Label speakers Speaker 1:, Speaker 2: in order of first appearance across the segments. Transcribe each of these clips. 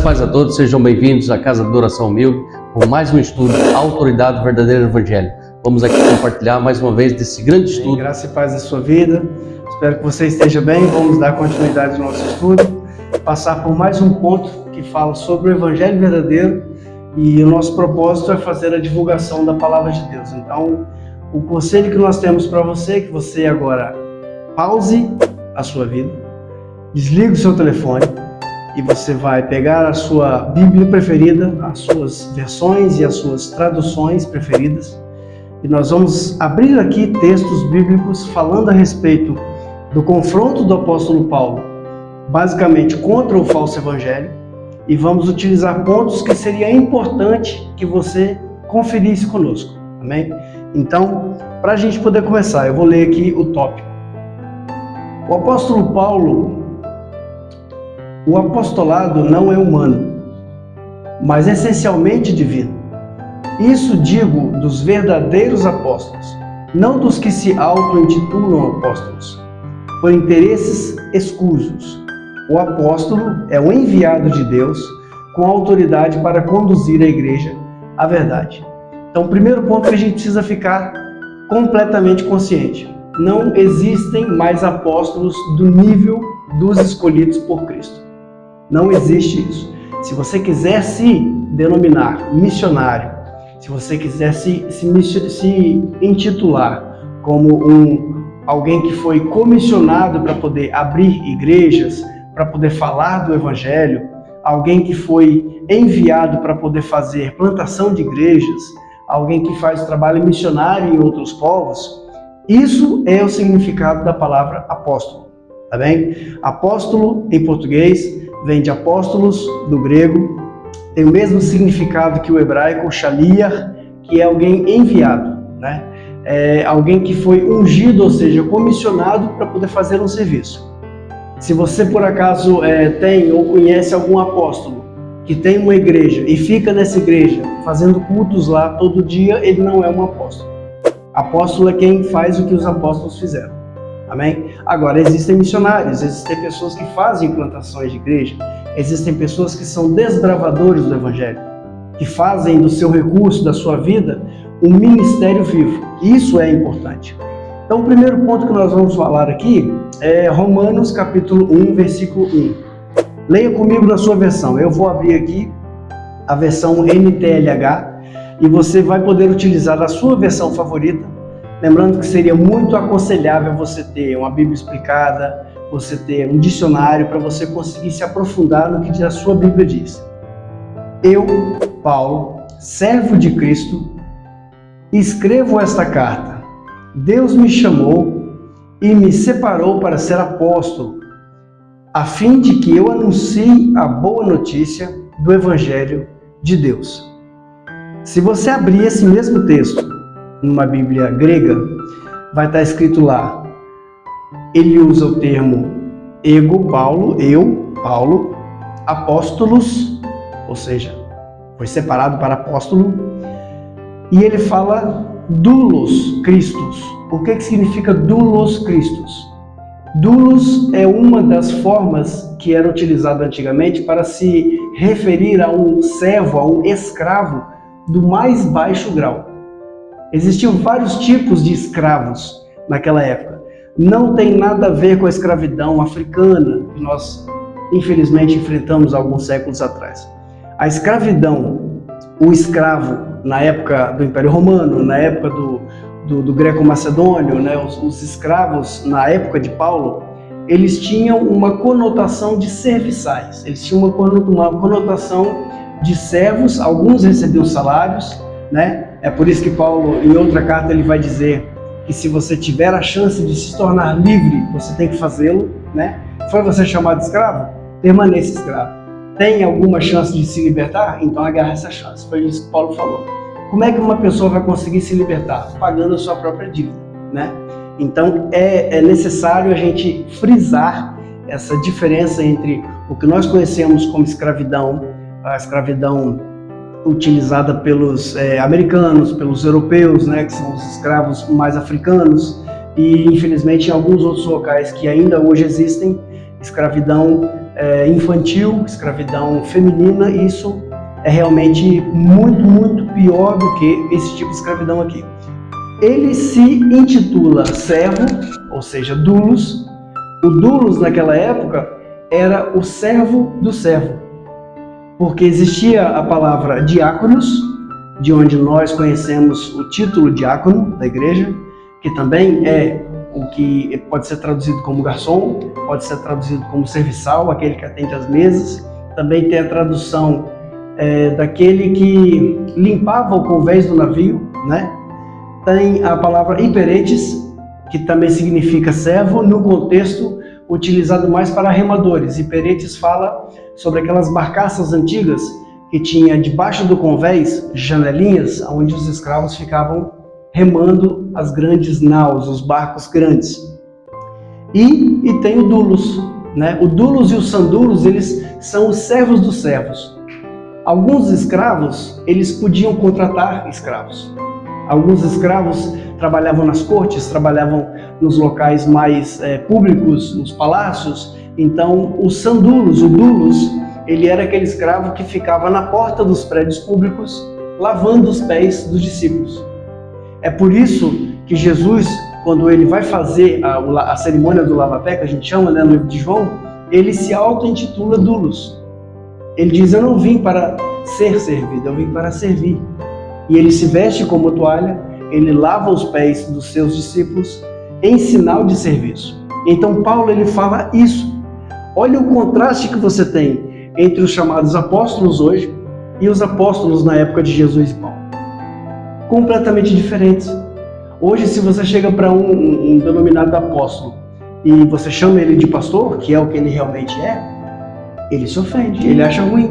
Speaker 1: paz a todos, sejam bem-vindos à Casa de Oração Humilde, com mais um estudo, Autoridade do Verdadeiro Evangelho. Vamos aqui compartilhar mais uma vez desse grande estudo.
Speaker 2: Graça e paz na sua vida, espero que você esteja bem. Vamos dar continuidade ao nosso estudo, passar por mais um ponto que fala sobre o Evangelho verdadeiro, e o nosso propósito é fazer a divulgação da Palavra de Deus. Então, o conselho que nós temos para você é que você agora pause a sua vida, desligue o seu telefone, e você vai pegar a sua Bíblia preferida, as suas versões e as suas traduções preferidas, e nós vamos abrir aqui textos bíblicos falando a respeito do confronto do apóstolo Paulo, basicamente contra o falso evangelho, e vamos utilizar pontos que seria importante que você conferisse conosco, amém? Então, para a gente poder começar, eu vou ler aqui o tópico. O apóstolo Paulo, o apostolado não é humano, mas essencialmente divino. Isso digo dos verdadeiros apóstolos, não dos que se auto-intitulam apóstolos, por interesses escusos. O apóstolo é o enviado de Deus com autoridade para conduzir a igreja à verdade. Então, o primeiro ponto que a gente precisa ficar completamente consciente: não existem mais apóstolos do nível dos escolhidos por Cristo. Não existe isso. Se você quiser se denominar missionário, se você quiser se intitular como alguém que foi comissionado para poder abrir igrejas, para poder falar do Evangelho, alguém que foi enviado para poder fazer plantação de igrejas, alguém que faz trabalho missionário em outros povos, isso é o significado da palavra apóstolo, tá bem? Apóstolo, em português, vem de apóstolos, do grego, tem o mesmo significado que o hebraico, shaliach, que é alguém enviado, né? É alguém que foi ungido, ou seja, comissionado para poder fazer um serviço. Se você por acaso tem ou conhece algum apóstolo que tem uma igreja e fica nessa igreja fazendo cultos lá todo dia, ele não é um apóstolo. Apóstolo é quem faz o que os apóstolos fizeram. Amém? Agora, existem missionários, existem pessoas que fazem plantações de igreja, existem pessoas que são desbravadores do Evangelho, que fazem do seu recurso, da sua vida, um ministério vivo. Isso é importante. Então, o primeiro ponto que nós vamos falar aqui é Romanos capítulo 1, versículo 1. Leia comigo na sua versão. Eu vou abrir aqui a versão NTLH e você vai poder utilizar a sua versão favorita. Lembrando que seria muito aconselhável você ter uma Bíblia explicada, você ter um dicionário para você conseguir se aprofundar no que a sua Bíblia diz. Eu, Paulo, servo de Cristo, escrevo esta carta. Deus me chamou e me separou para ser apóstolo, a fim de que eu anuncie a boa notícia do Evangelho de Deus. Se você abrir esse mesmo texto numa Bíblia grega, vai estar escrito lá, ele usa o termo ego, Paulo, eu, Paulo, apóstolos, ou seja, foi separado para apóstolo, e ele fala doulos Christus. O que significa doulos Christus? Doulos é uma das formas que era utilizada antigamente para se referir a um servo, a um escravo do mais baixo grau. Existiam vários tipos de escravos naquela época. Não tem nada a ver com a escravidão africana, que nós, infelizmente, enfrentamos alguns séculos atrás. A escravidão, o escravo, na época do Império Romano, na época do Greco-Macedônio, né, os escravos, na época de Paulo, eles tinham uma conotação de serviçais. Eles tinham uma conotação de servos, alguns recebiam salários, né? É por isso que Paulo, em outra carta, ele vai dizer que se você tiver a chance de se tornar livre, você tem que fazê-lo, né? Foi você chamado de escravo? Permaneça escravo. Tem alguma chance de se libertar? Então agarra essa chance. Foi isso que Paulo falou. Como é que uma pessoa vai conseguir se libertar? Pagando a sua própria dívida, né? Então é necessário a gente frisar essa diferença entre o que nós conhecemos como escravidão, a escravidão utilizada pelos americanos, pelos europeus, né, que são os escravos mais africanos, e infelizmente em alguns outros locais que ainda hoje existem, escravidão infantil, escravidão feminina. Isso é realmente muito, muito pior do que esse tipo de escravidão aqui. Ele se intitula servo, ou seja, doulos. O doulos naquela época era o servo do servo, porque existia a palavra diáconos, de onde nós conhecemos o título diácono da igreja, que também é o que pode ser traduzido como garçom, pode ser traduzido como serviçal, aquele que atende as mesas. Também tem a tradução daquele que limpava o convés do navio, né? Tem a palavra hiperetes, que também significa servo, no contexto utilizado mais para remadores. Hiperetes fala sobre aquelas barcaças antigas que tinha debaixo do convés janelinhas, onde os escravos ficavam remando as grandes naus, os barcos grandes. E tem o doulos, né? O doulos e o sandulos, eles são os servos dos servos. Alguns escravos, eles podiam contratar escravos. Alguns escravos trabalhavam nas cortes, trabalhavam nos locais mais públicos, nos palácios. Então, os sandulos, o doulos, ele era aquele escravo que ficava na porta dos prédios públicos, lavando os pés dos discípulos. É por isso que Jesus, quando ele vai fazer a cerimônia do lava-pé, que a gente chama, né, no livro de João, ele se auto-intitula doulos. Ele diz: eu não vim para ser servido, eu vim para servir. E ele se veste como toalha, ele lava os pés dos seus discípulos em sinal de serviço. Então Paulo, ele fala isso. Olha o contraste que você tem entre os chamados apóstolos hoje e os apóstolos na época de Jesus e Paulo. Completamente diferentes. Hoje, se você chega para um denominado apóstolo e você chama ele de pastor, que é o que ele realmente é, ele se ofende, ele acha ruim.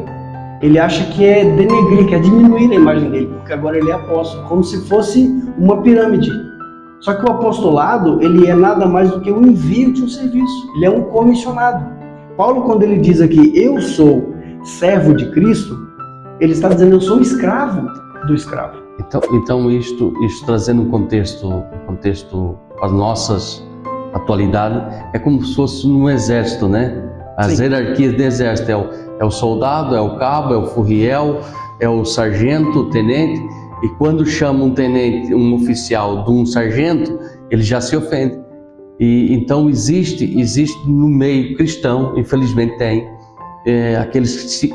Speaker 2: Ele acha que é denegrir, que é diminuir a imagem dele, porque agora ele é apóstolo, como se fosse uma pirâmide. Só que o apostolado, ele é nada mais do que o envio de um serviço. Ele é um comissionado. Paulo, quando ele diz aqui, eu sou servo de Cristo, ele está dizendo, eu sou escravo do escravo.
Speaker 1: Então isto trazendo um contexto para as nossas atualidades, é como se fosse no exército, né? As hierarquias do exército é o soldado, é o cabo, é o furriel, é o sargento, o tenente. E quando chama um tenente, um oficial de um sargento, ele já se ofende. E então existe no meio cristão, infelizmente tem, aqueles que se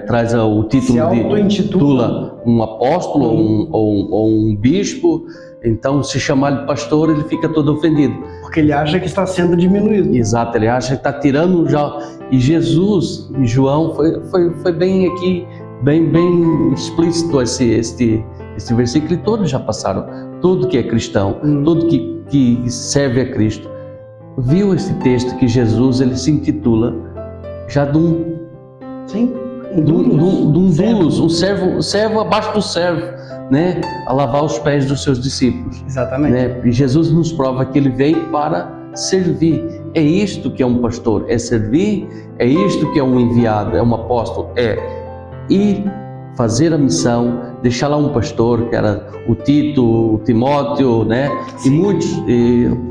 Speaker 1: traz o título de intitula um apóstolo ou um bispo. Então, se chamar de pastor, ele fica todo ofendido.
Speaker 2: Porque ele acha que está sendo diminuído.
Speaker 1: Exato, ele acha que está tirando já. E Jesus, em João, foi bem aqui, bem explícito esse versículo, e todos já passaram. Tudo que é cristão, tudo que serve a Cristo, viu esse texto que Jesus, ele se intitula já de um doulos, um servo abaixo do servo, né? A lavar os pés dos seus discípulos.
Speaker 2: Exatamente.
Speaker 1: Né? E Jesus nos prova que ele veio para servir. É isto que é um pastor, é servir. É isto que é um enviado, é um apóstolo, é ir fazer a missão, deixar lá um pastor, que era o Tito, o Timóteo, né? Sim. E muitos,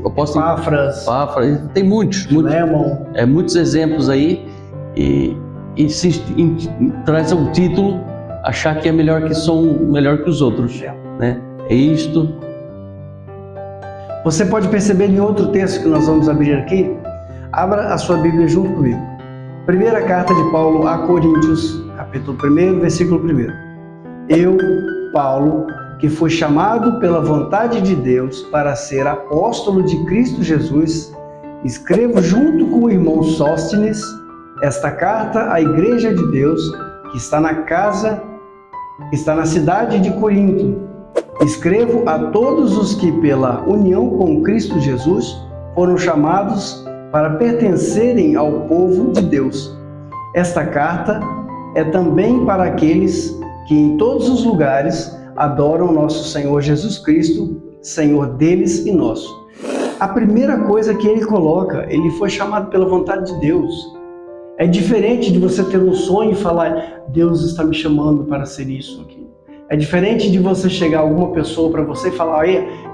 Speaker 1: apóstolo Epáfras, tem muitos exemplos aí, e se traz um título, achar que é melhor que os outros, né? É isto.
Speaker 2: Você pode perceber em outro texto que nós vamos abrir aqui. Abra a sua Bíblia junto comigo. Primeira carta de Paulo a Coríntios, capítulo 1, versículo 1. Eu, Paulo, que fui chamado pela vontade de Deus para ser apóstolo de Cristo Jesus, escrevo junto com o irmão Sóstenes esta carta à igreja de Deus que está na cidade de Corinto. Escrevo a todos os que pela união com Cristo Jesus foram chamados para pertencerem ao povo de Deus. Esta carta é também para aqueles que em todos os lugares adoram nosso Senhor Jesus Cristo, Senhor deles e nosso. A primeira coisa que ele coloca, ele foi chamado pela vontade de Deus. É diferente de você ter um sonho e falar, Deus está me chamando para ser isso aqui. É diferente de você chegar a alguma pessoa para você e falar,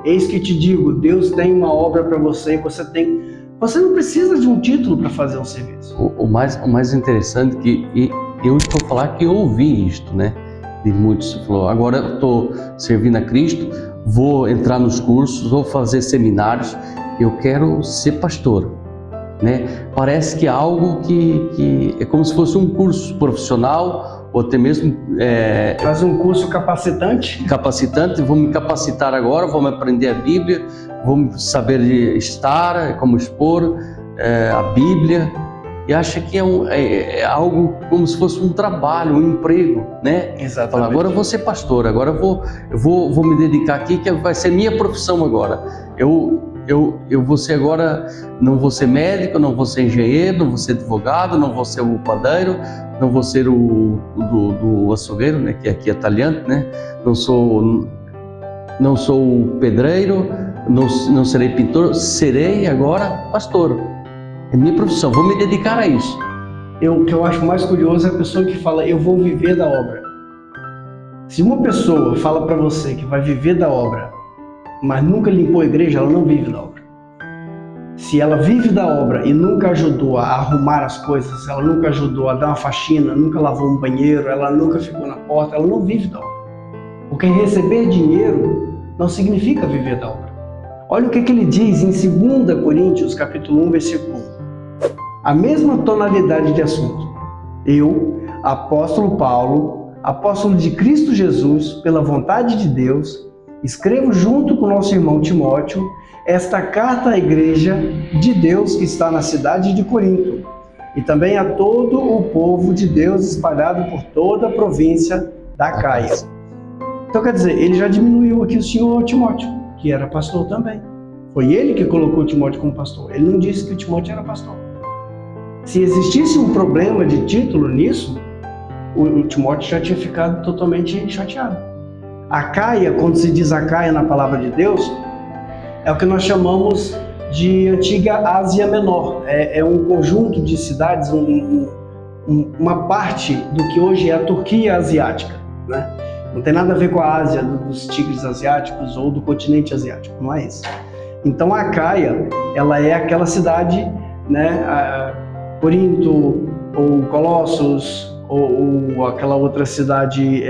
Speaker 2: eis que te digo, Deus tem uma obra para você e você Você não precisa de um título para fazer um serviço.
Speaker 1: O mais interessante que eu estou a falar que eu ouvi isto, né? De muitos, falou, agora eu estou servindo a Cristo, vou entrar nos cursos, vou fazer seminários, eu quero ser pastor, né? Parece que é algo que é como se fosse um curso profissional, ou até mesmo...
Speaker 2: Faz um curso capacitante.
Speaker 1: Vou me capacitar agora, vou me aprender a Bíblia, vou saber estar, como expor a Bíblia, e acha que é algo como se fosse um trabalho, um emprego, né?
Speaker 2: Exatamente.
Speaker 1: Fala, agora eu vou ser pastor, agora eu vou me dedicar aqui, que vai ser minha profissão agora. Eu vou ser agora, não vou ser médico, não vou ser engenheiro, não vou ser advogado, não vou ser o padeiro, não vou ser o do açougueiro, né? Que aqui é talhante, né? Não sou o pedreiro, não serei pintor, serei agora pastor. É minha profissão, vou me dedicar a isso.
Speaker 2: O que eu acho mais curioso é a pessoa que fala, eu vou viver da obra. Se uma pessoa fala para você que vai viver da obra, mas nunca limpou a igreja, ela não vive da obra. Se ela vive da obra e nunca ajudou a arrumar as coisas, ela nunca ajudou a dar uma faxina, nunca lavou um banheiro, ela nunca ficou na porta, ela não vive da obra. Porque receber dinheiro não significa viver da obra. Olha o que ele diz em 2 Coríntios, capítulo 1, versículo 1. A mesma tonalidade de assunto. Eu, apóstolo Paulo, apóstolo de Cristo Jesus, pela vontade de Deus, escrevo junto com nosso irmão Timóteo esta carta à igreja de Deus que está na cidade de Corinto e também a todo o povo de Deus espalhado por toda a província da Acaia. Então, quer dizer, ele já diminuiu aqui o senhor Timóteo, que era pastor também. Foi ele que colocou Timóteo como pastor. Ele não disse que o Timóteo era pastor. Se existisse um problema de título nisso, o Timóteo já tinha ficado totalmente chateado. Acaia, quando se diz Acaia na palavra de Deus, é o que nós chamamos de antiga Ásia Menor. É um conjunto de cidades, uma parte do que hoje é a Turquia asiática, né? Não tem nada a ver com a Ásia, dos tigres asiáticos ou do continente asiático, não é isso. Então a Acaia, ela é aquela cidade, né, Corinto, ou Colossos, ou aquela outra cidade,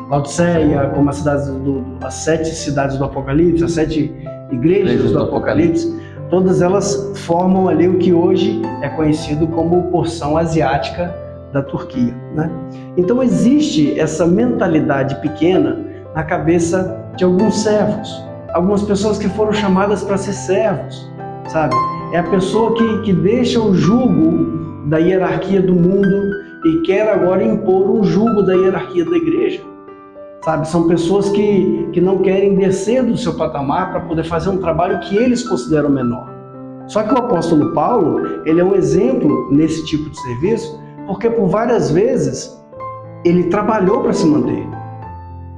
Speaker 2: Laodiceia, como as 7 cidades do Apocalipse, as 7 igrejas do Apocalipse, todas elas formam ali o que hoje é conhecido como porção asiática da Turquia, né? Então existe essa mentalidade pequena na cabeça de alguns servos, algumas pessoas que foram chamadas para ser servos, sabe? É a pessoa que deixa o jugo da hierarquia do mundo e quer agora impor um jugo da hierarquia da igreja, sabe? São pessoas que não querem descer do seu patamar para poder fazer um trabalho que eles consideram menor. Só que o apóstolo Paulo, ele é um exemplo nesse tipo de serviço, porque por várias vezes ele trabalhou para se manter.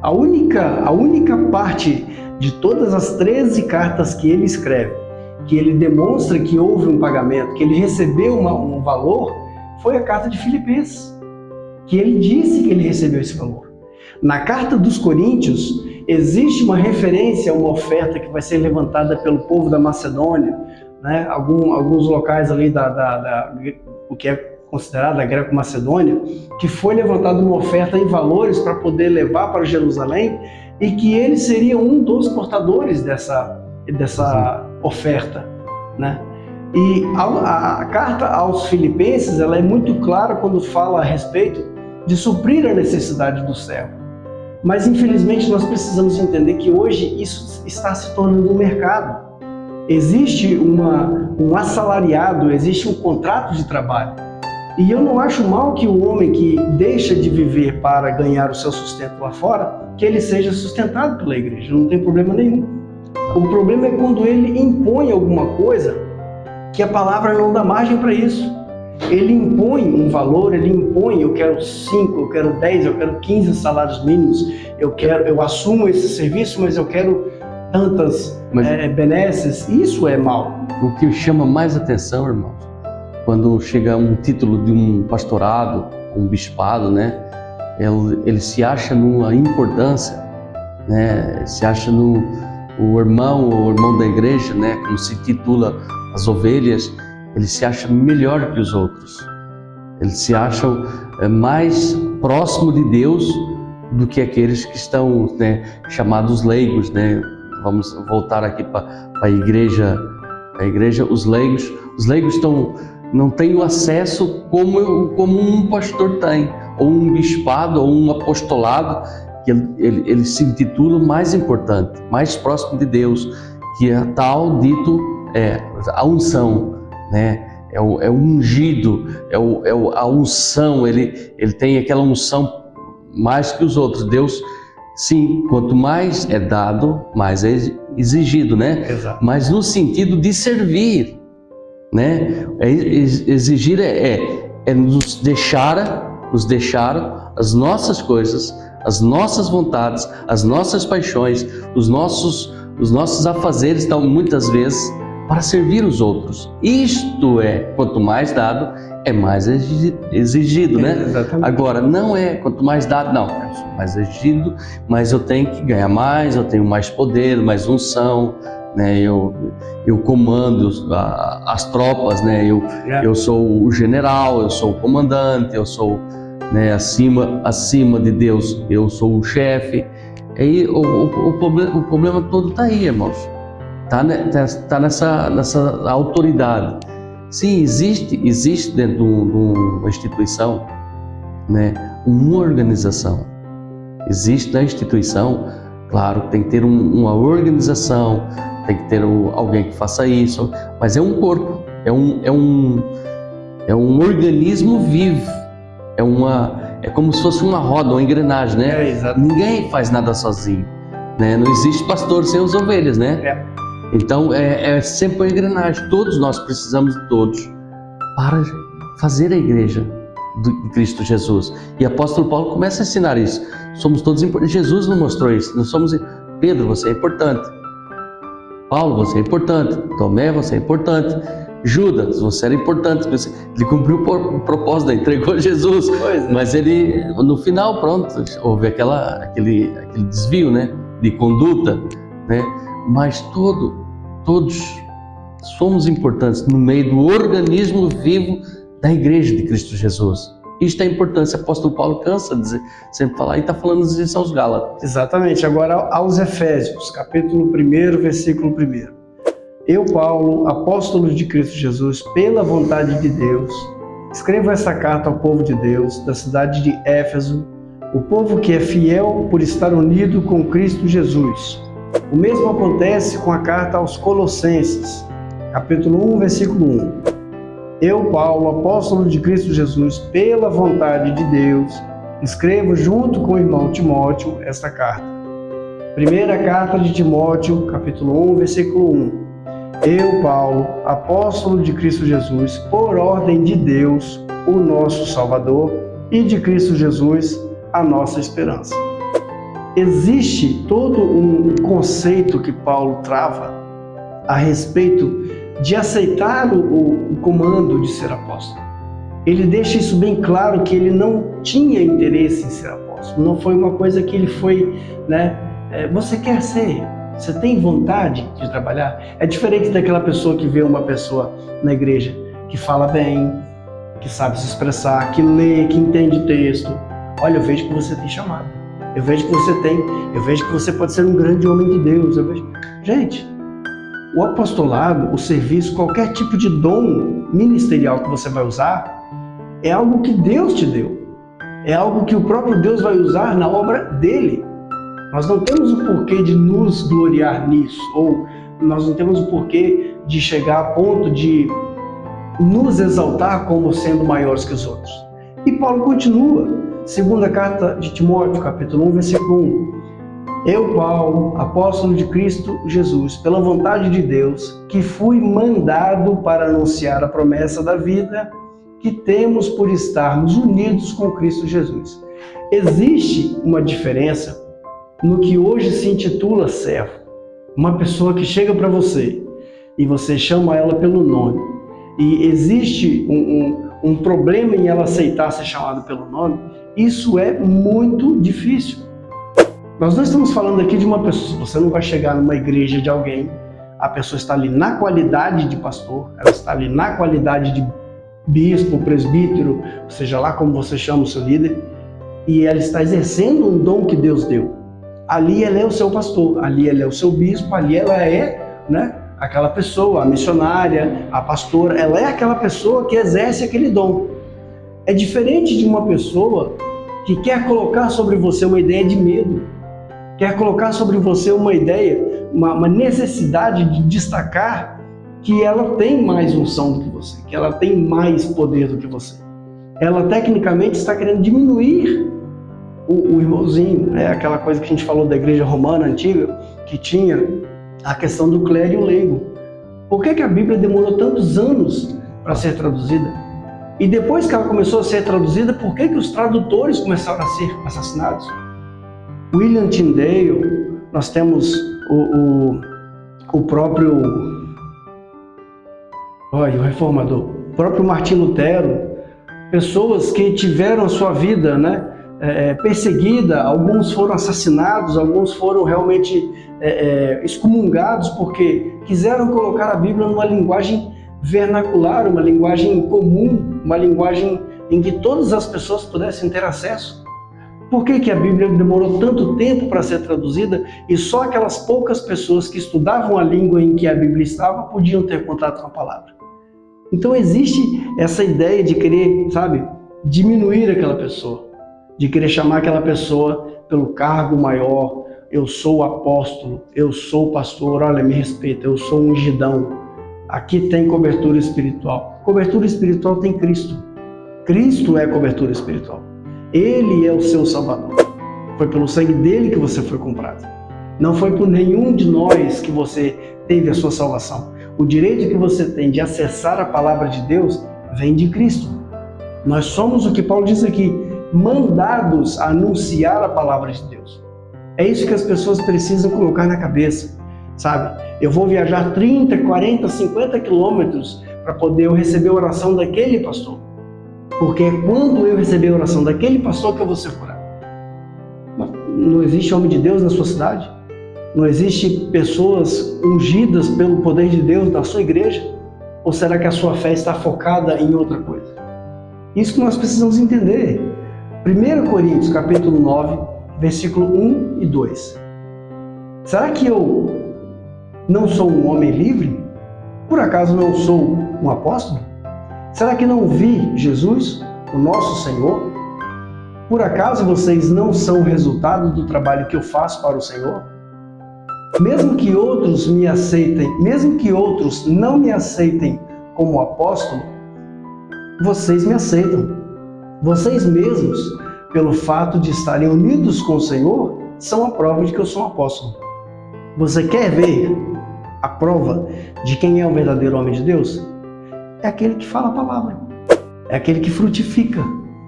Speaker 2: A única parte de todas as 13 cartas que ele escreve, que ele demonstra que houve um pagamento, que ele recebeu um valor, foi a carta de Filipenses, que ele disse que ele recebeu esse valor. Na carta dos Coríntios, existe uma referência a uma oferta que vai ser levantada pelo povo da Macedônia, né? Alguns locais ali o que é considerada a Greco-Macedônia, que foi levantada uma oferta em valores para poder levar para Jerusalém e que ele seria um dos portadores dessa oferta, né? E a carta aos Filipenses, ela é muito clara quando fala a respeito de suprir a necessidade do servo. Mas infelizmente nós precisamos entender que hoje isso está se tornando um mercado. Existe um assalariado, existe um contrato de trabalho. E eu não acho mal que o homem que deixa de viver para ganhar o seu sustento lá fora, que ele seja sustentado pela igreja, não tem problema nenhum. O problema é quando ele impõe alguma coisa que a palavra não dá margem para isso. Ele impõe um valor, ele impõe, eu quero 5, eu quero 10, eu quero 15 salários mínimos, eu assumo esse serviço, mas eu quero tantas benesses. Isso é mal.
Speaker 1: O que chama mais atenção, irmãos, quando chega um título de um pastorado, um bispado, né? Ele se acha numa importância, né? Se acha o irmão da igreja, né, como se titula as ovelhas, ele se acha melhor que os outros. Eles se acham mais próximo de Deus do que aqueles que estão, né, chamados leigos, né? Vamos voltar aqui para a igreja. A igreja, os leigos não têm o acesso como um pastor tem, ou um bispado, ou um apostolado, que ele se intitula mais importante, mais próximo de Deus, que é tal dito a unção, né? É o ungido, a unção, ele tem aquela unção mais que os outros. Deus, sim, quanto mais é dado, mais é exigido, né?
Speaker 2: Exato.
Speaker 1: Mas no sentido de servir, né? Exigir é nos deixar as nossas coisas, as nossas vontades, as nossas paixões, os nossos afazeres, então, muitas vezes, para servir os outros. Isto quanto mais dado, é mais exigido, né?
Speaker 2: Exatamente.
Speaker 1: Agora, não é quanto mais dado, não, é mais exigido, mas eu tenho que ganhar mais, eu tenho mais poder, mais unção, né? Eu comando as tropas, né? Eu sou o general, eu sou o comandante, eu sou, né, acima de Deus, eu sou o chefe. Aí o problema todo está aí, irmãos. Está nessa autoridade. Sim, existe dentro de uma instituição, né, uma organização. Existe na instituição, claro, tem que ter uma organização, tem que ter alguém que faça isso, mas é um corpo, é um organismo vivo, é como se fosse uma roda, uma engrenagem, né?
Speaker 2: Exato.
Speaker 1: Ninguém faz nada sozinho, né? Não existe pastor sem as ovelhas, né? Então é sempre uma engrenagem. Todos nós precisamos de todos para fazer a igreja de Cristo Jesus. E o apóstolo Paulo começa a ensinar isso. Somos todos importantes. Jesus nos mostrou isso. Nós somos. Pedro, você é importante. Paulo, você é importante. Tomé, você é importante. Judas, você era importante. Ele cumpriu o propósito, entregou Jesus. Mas ele, no final, pronto, houve aquele desvio, né, de conduta, né? Mas todos somos importantes no meio do organismo vivo da igreja de Cristo Jesus. Isto é a importância. O apóstolo Paulo cansa de sempre falar, e está falando isso aos Gálatas.
Speaker 2: Exatamente. Agora aos Efésios, capítulo 1, versículo 1. Eu, Paulo, apóstolo de Cristo Jesus, pela vontade de Deus, escrevo essa carta ao povo de Deus, da cidade de Éfeso, o povo que é fiel por estar unido com Cristo Jesus. O mesmo acontece com a carta aos Colossenses, capítulo 1, versículo 1. Eu, Paulo, apóstolo de Cristo Jesus, pela vontade de Deus, escrevo junto com o irmão Timóteo esta carta. Primeira carta de Timóteo, capítulo 1, versículo 1. Eu, Paulo, apóstolo de Cristo Jesus, por ordem de Deus, o nosso Salvador, e de Cristo Jesus, a nossa esperança. Existe todo um conceito que Paulo trava a respeito de aceitar o comando de ser apóstolo. Ele deixa isso bem claro, que ele não tinha interesse em ser apóstolo. Não foi uma coisa que ele foi, né? Você quer ser? Você tem vontade de trabalhar? É diferente daquela pessoa que vê uma pessoa na igreja que fala bem, que sabe se expressar, que lê, que entende o texto. Olha, eu vejo que você tem chamado. Eu vejo que você pode ser um grande homem de Deus. Gente, o apostolado, o serviço, qualquer tipo de dom ministerial que você vai usar, é algo que Deus te deu. É algo que o próprio Deus vai usar na obra dele. Nós não temos o porquê de nos gloriar nisso, ou nós não temos o porquê de chegar a ponto de nos exaltar como sendo maiores que os outros. E Paulo continua, segunda carta de Timóteo, capítulo 1, versículo 1. Eu, Paulo, apóstolo de Cristo Jesus, pela vontade de Deus, que fui mandado para anunciar a promessa da vida que temos por estarmos unidos com Cristo Jesus. Existe uma diferença no que hoje se intitula servo. Uma pessoa que chega para você e você chama ela pelo nome, e existe um problema em ela aceitar ser chamada pelo nome, isso é muito difícil. Nós não estamos falando aqui de uma pessoa, você não vai chegar numa igreja de alguém, a pessoa está ali na qualidade de pastor, ela está ali na qualidade de bispo, presbítero, seja lá como você chama o seu líder, e ela está exercendo um dom que Deus deu. Ali ela é o seu pastor, ali ela é o seu bispo, ali ela é, aquela pessoa, a missionária, a pastora, ela é aquela pessoa que exerce aquele dom. É diferente de uma pessoa que quer colocar sobre você uma ideia de medo, quer colocar sobre você uma ideia, uma necessidade de destacar que ela tem mais unção do que você, que ela tem mais poder do que você. Ela tecnicamente está querendo diminuir o irmãozinho, aquela coisa que a gente falou da igreja romana antiga, que tinha a questão do clero e o leigo. Por que a Bíblia demorou tantos anos para ser traduzida? E depois que ela começou a ser traduzida, por que os tradutores começaram a ser assassinados? William Tyndale, nós temos o próprio o reformador, o próprio Martim Lutero, pessoas que tiveram a sua vida perseguida, alguns foram assassinados, alguns foram realmente excomungados porque quiseram colocar a Bíblia numa linguagem vernacular, uma linguagem comum, uma linguagem em que todas as pessoas pudessem ter acesso. Por que a Bíblia demorou tanto tempo para ser traduzida e só aquelas poucas pessoas que estudavam a língua em que a Bíblia estava podiam ter contato com a palavra? Então existe essa ideia de querer, diminuir aquela pessoa, de querer chamar aquela pessoa pelo cargo maior. Eu sou apóstolo, eu sou pastor, olha, me respeita, eu sou ungidão. Aqui tem cobertura espiritual. Cobertura espiritual tem Cristo. Cristo é cobertura espiritual. Ele é o seu Salvador. Foi pelo sangue dele que você foi comprado. Não foi por nenhum de nós que você teve a sua salvação. O direito que você tem de acessar a palavra de Deus vem de Cristo. Nós somos o que Paulo diz aqui, mandados a anunciar a palavra de Deus. É isso que as pessoas precisam colocar na cabeça, Eu vou viajar 30, 40, 50 quilômetros para poder eu receber a oração daquele pastor. Porque é quando eu receber a oração daquele pastor que eu vou ser curado. Não existe homem de Deus na sua cidade? Não existe pessoas ungidas pelo poder de Deus na sua igreja? Ou será que a sua fé está focada em outra coisa? Isso que nós precisamos entender. 1 Coríntios, capítulo 9, versículo 1 e 2. Será que eu não sou um homem livre? Por acaso não sou um apóstolo? Será que não vi Jesus, o nosso Senhor? Por acaso vocês não são o resultado do trabalho que eu faço para o Senhor? Mesmo que outros me aceitem, mesmo que outros não me aceitem como apóstolo, vocês me aceitam. Vocês mesmos, pelo fato de estarem unidos com o Senhor, são a prova de que eu sou um apóstolo. Você quer ver a prova de quem é o verdadeiro homem de Deus? É aquele que fala a palavra, é aquele que frutifica,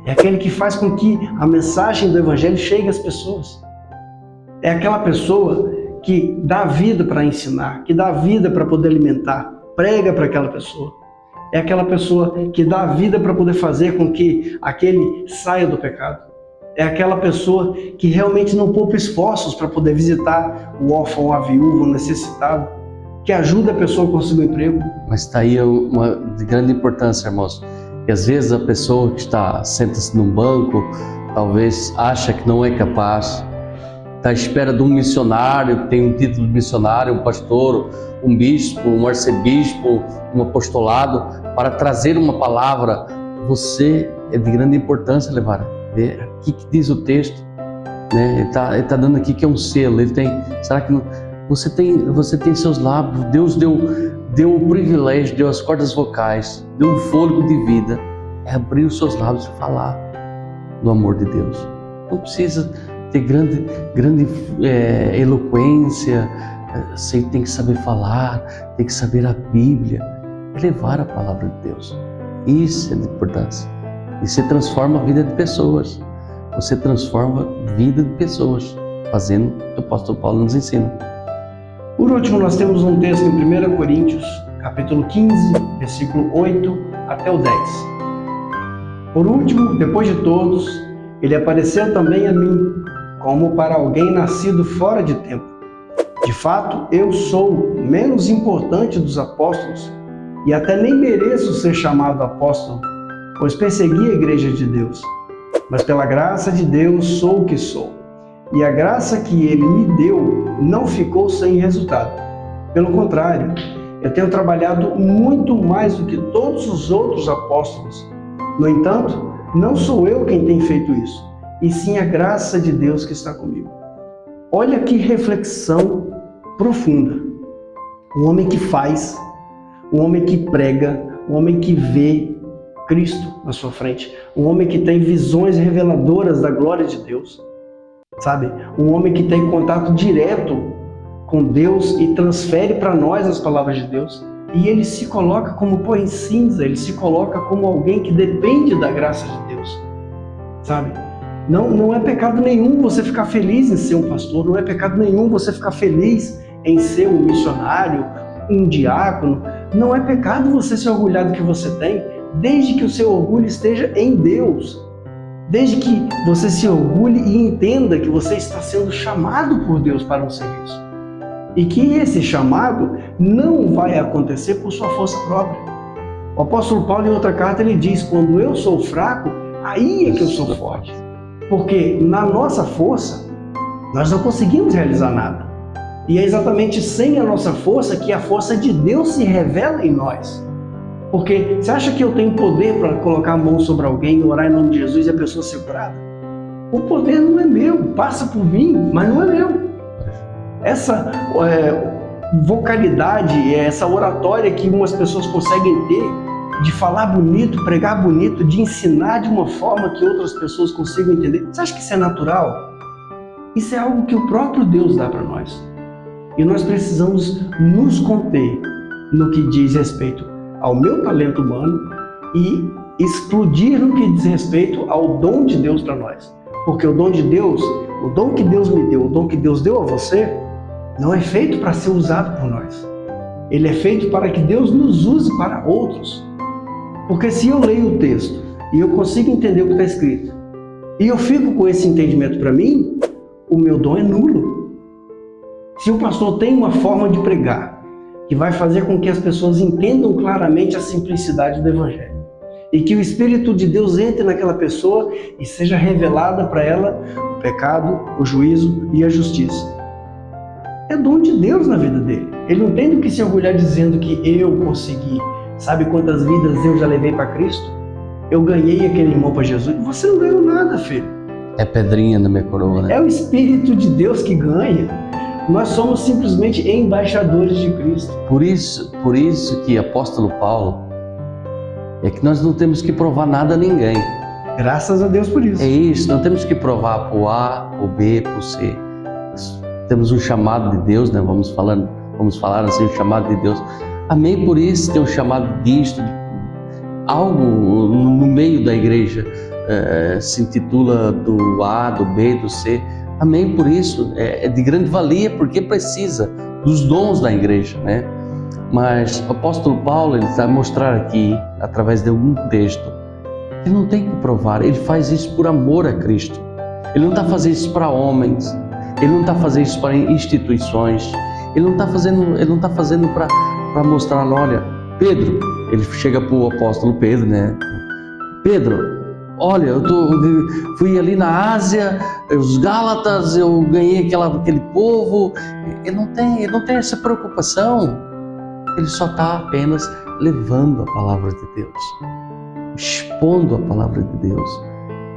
Speaker 2: é aquele que faz com que a mensagem do Evangelho chegue às pessoas. É aquela pessoa que dá vida para ensinar, que dá vida para poder alimentar, prega para aquela pessoa. É aquela pessoa que dá vida para poder fazer com que aquele saia do pecado. É aquela pessoa que realmente não poupa esforços para poder visitar o órfão, a viúva, o necessitado, que ajuda a pessoa a conseguir um emprego.
Speaker 1: Mas está aí uma de grande importância, irmãos. E às vezes a pessoa que senta-se num banco, talvez acha que não é capaz, está à espera de um missionário, que tem um título de missionário, um pastor, um bispo, um arcebispo, um apostolado, para trazer uma palavra. Você é de grande importância, levar. Aqui que diz o texto, Ele está dando aqui que é um selo. Ele tem. Será que não? Você tem seus lábios. Deus deu o privilégio, deu as cordas vocais, deu um fôlego de vida. É abrir os seus lábios e falar do amor de Deus. Não precisa ter grande eloquência. Você tem que saber falar, tem que saber a Bíblia, levar a palavra de Deus. Isso é de importância. E você transforma a vida de pessoas. Você transforma a vida de pessoas, fazendo o que o apóstolo Paulo nos ensina.
Speaker 2: Por último, nós temos um texto em 1 Coríntios, capítulo 15, versículo 8 até o 10. Por último, depois de todos, ele apareceu também a mim, como para alguém nascido fora de tempo. De fato, eu sou menos importante dos apóstolos e até nem mereço ser chamado apóstolo, pois persegui a igreja de Deus. Mas pela graça de Deus sou o que sou. E a graça que Ele me deu não ficou sem resultado. Pelo contrário, eu tenho trabalhado muito mais do que todos os outros apóstolos. No entanto, não sou eu quem tem feito isso, e sim a graça de Deus que está comigo. Olha que reflexão profunda. Um homem que faz, um homem que prega, um homem que vê Cristo na sua frente, um homem que tem visões reveladoras da glória de Deus, sabe? Um homem que tem contato direto com Deus e transfere para nós as palavras de Deus. E ele se coloca como pó em cinza, ele se coloca como alguém que depende da graça de Deus, sabe? Não é pecado nenhum você ficar feliz em ser um pastor, não é pecado nenhum você ficar feliz em ser um missionário, um diácono. Não é pecado você se orgulhar do que você tem, desde que o seu orgulho esteja em Deus. Desde que você se orgulhe e entenda que você está sendo chamado por Deus para um serviço. E que esse chamado não vai acontecer por sua força própria. O apóstolo Paulo, em outra carta, ele diz: quando eu sou fraco, aí é que eu sou forte. Porque na nossa força, nós não conseguimos realizar nada. E é exatamente sem a nossa força que a força de Deus se revela em nós. Porque você acha que eu tenho poder para colocar a mão sobre alguém, orar em nome de Jesus e a pessoa ser curada? O poder não é meu, passa por mim, mas não é meu. Essa vocalidade, essa oratória que umas pessoas conseguem ter, de falar bonito, pregar bonito, de ensinar de uma forma que outras pessoas consigam entender, você acha que isso é natural? Isso é algo que o próprio Deus dá para nós. E nós precisamos nos conter no que diz respeito ao meu talento humano e explodir no que diz respeito ao dom de Deus para nós. Porque o dom de Deus, o dom que Deus me deu, o dom que Deus deu a você, não é feito para ser usado por nós. Ele é feito para que Deus nos use para outros. Porque se eu leio o texto e eu consigo entender o que está escrito, e eu fico com esse entendimento para mim, o meu dom é nulo. Se o pastor tem uma forma de pregar que vai fazer com que as pessoas entendam claramente a simplicidade do Evangelho, e que o Espírito de Deus entre naquela pessoa e seja revelada para ela o pecado, o juízo e a justiça, é dom de Deus na vida dele. Ele não tem do que se orgulhar dizendo que eu consegui. Sabe quantas vidas eu já levei para Cristo? Eu ganhei aquele irmão para Jesus. Você não ganhou nada, filho.
Speaker 1: É pedrinha na minha coroa, né?
Speaker 2: É o Espírito de Deus que ganha. Nós somos simplesmente embaixadores de Cristo.
Speaker 1: Por isso que apóstolo Paulo, é que nós não temos que provar nada a ninguém.
Speaker 2: Graças a Deus por isso.
Speaker 1: É isso, não temos que provar para o A, para o B, para o C. Temos um chamado de Deus, né? Vamos falar assim, o chamado de Deus. Amém por isso, tem um chamado disto. Algo no meio da igreja se intitula do A, do B, do C. Amém por isso, é de grande valia, porque precisa dos dons da igreja, né? Mas o apóstolo Paulo, ele vai mostrar aqui, através de algum texto, ele não tem que provar, ele faz isso por amor a Cristo. Ele não está fazendo isso para homens, ele não está fazendo isso para instituições, ele não está fazendo para mostrar, olha, Pedro, ele chega para o apóstolo Pedro, né? Pedro, olha, eu fui ali na Ásia, os Gálatas, eu ganhei aquele povo. Ele não tem essa preocupação. Ele só está apenas levando a palavra de Deus, expondo a palavra de Deus.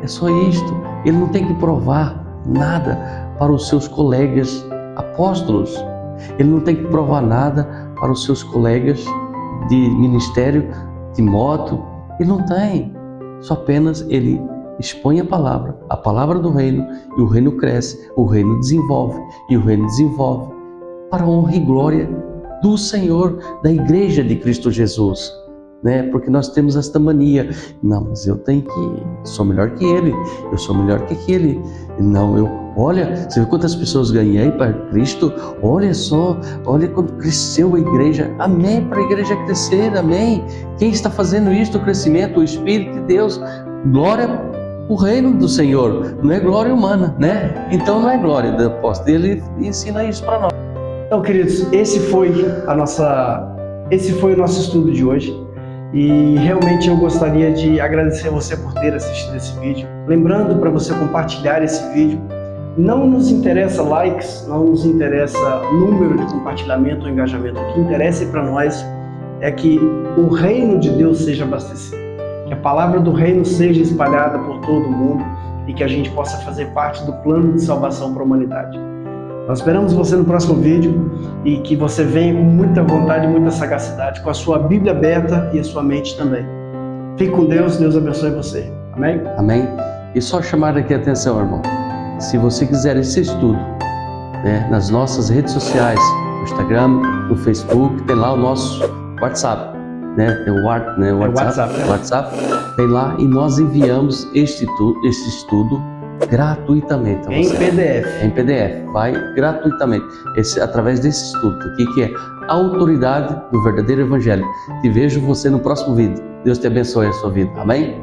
Speaker 1: É só isto. Ele não tem que provar nada para os seus colegas apóstolos. Ele não tem que provar nada para os seus colegas de ministério, Timóteo. Ele não tem. Só apenas ele expõe a palavra do reino, e o reino cresce, o reino desenvolve, e o reino desenvolve para a honra e glória do Senhor, da igreja de Cristo Jesus, né? Porque nós temos esta mania, não, mas eu sou melhor que ele, eu sou melhor que aquele, olha, você vê quantas pessoas ganhei para Cristo, olha só, olha quando cresceu a igreja, amém, para a igreja crescer, amém. Quem está fazendo isto, o crescimento, o Espírito de Deus, glória o reino do Senhor, não é glória humana, né? Então não é glória do apóstolo. Ele ensina isso para nós.
Speaker 2: Então, queridos, esse foi o nosso estudo de hoje. E realmente eu gostaria de agradecer a você por ter assistido esse vídeo. Lembrando para você compartilhar esse vídeo. Não nos interessa likes, não nos interessa número de compartilhamento ou engajamento. O que interessa para nós é que o reino de Deus seja abastecido, que a palavra do reino seja espalhada por todo o mundo e que a gente possa fazer parte do plano de salvação para a humanidade. Nós esperamos você no próximo vídeo e que você venha com muita vontade e muita sagacidade, com a sua Bíblia aberta e a sua mente também. Fique com Deus, Deus abençoe você. Amém?
Speaker 1: Amém? E só chamar aqui a atenção, irmão. Se você quiser esse estudo, né, nas nossas redes sociais, no Instagram, no Facebook, tem lá o nosso WhatsApp, né? Tem o WhatsApp, tem lá e nós enviamos este estudo gratuitamente a você.
Speaker 2: PDF.
Speaker 1: Em PDF, vai gratuitamente. Através desse estudo aqui, que é a autoridade do verdadeiro Evangelho. Te vejo você no próximo vídeo. Deus te abençoe a sua vida. Amém?